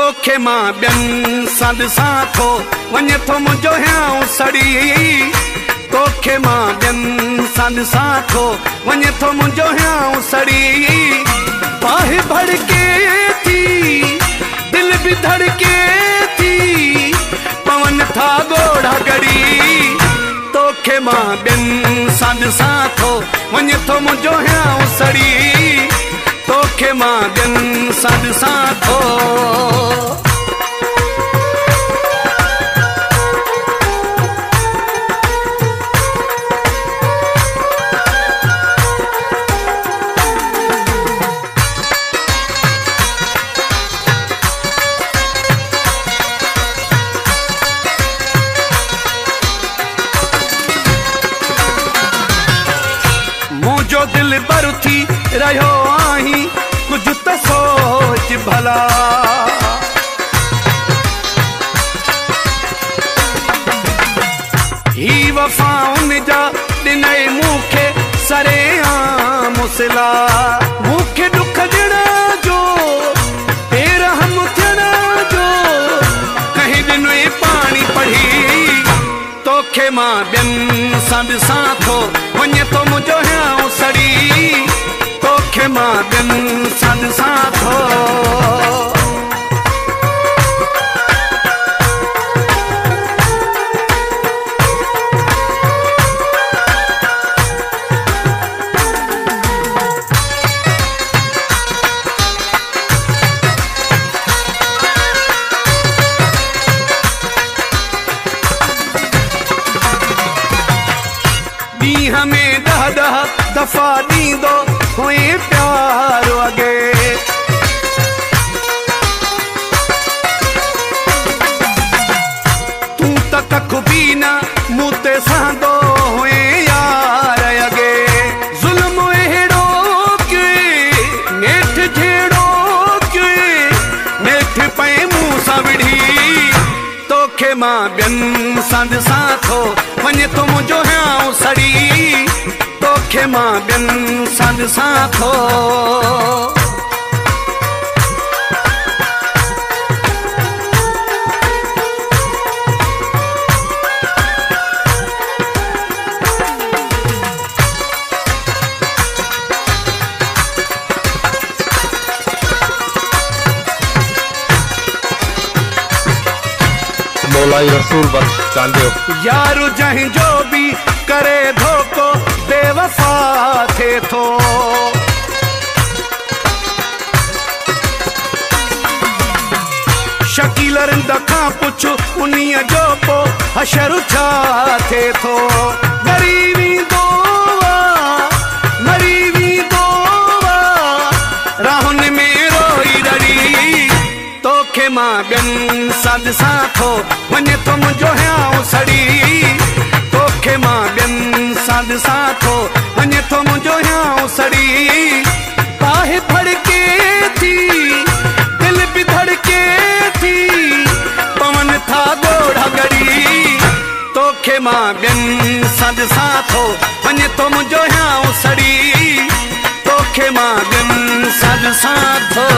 तोखे मां ॿियनि सां ॾिसां थो वञे थो मुंहिंजो हियां सड़ी तोखे मां ॿियनि सां ॾिसां थो वञे थो मुंहिंजो हियां सड़ी बाहि भड़के थी दिल बि धड़के थी पवन था ॻोढ़ा गड़ी तोखे मां ॿियनि सां ॾिसां थो वञे थो मुंहिंजो हियां सड़ी तोखे मां ॿियनि सां ॾिसां थो मुंहिंजो दिल बर थी रहियो आहीं कुझु त सोच भला ही वफ़ाउनि जा ॾिनई मूंखे सरे आम सिला मूंखे दुख ॾिण जो बेरहम थियण जो कहीं ॾिनई पाणी पढ़ी तोखे मां ॿियनि सां ॾिसां थो वञे थो मुंहिंजो हियां सड़ी तोखे मां ॿियनि सां ॾिसां थो ॾींहं में 10 दफ़ा ॾींदो हुई प्यार अॻे तूं त कख बि न मूं ते सहंदो हुई यार अॻे ज़ुल्म अहिड़ो कयो नेठि जहिड़ो कयो नेठि पए मूं सां विढ़ी तोखे मां ॿियनि सां ॾिसां थो वञे थो मुंहिंजो हियां सड़ी तोखे मां ॿियनि सां ॾिसां थो मौलाई रसूल बख्श चांदियो यार जंहिंजो बि करे धोखो बेवफा थिए थो शकील रिंद खां पुछ उन्हीअ जो पोइ हशर छा थिए थो मरी वेंदो राहुनि में रोई रड़ी तोखे मां ॿियनि सां ॾिसां थो वञे थो मुंहिंजो हियां सड़ी तोखे मां ॿियनि सां ॾिसां थो वञे थो मुंहिंजो हियां सड़ी बाहि भड़के थी दिल बि धड़के थी पवन था ॻोढ़ा गड़ी तोखे मां ॿियनि सां ॾिसां थो वञे थो मुंहिंजो हियां सड़ी तोखे मां ॿियनि सां ॾिसां थो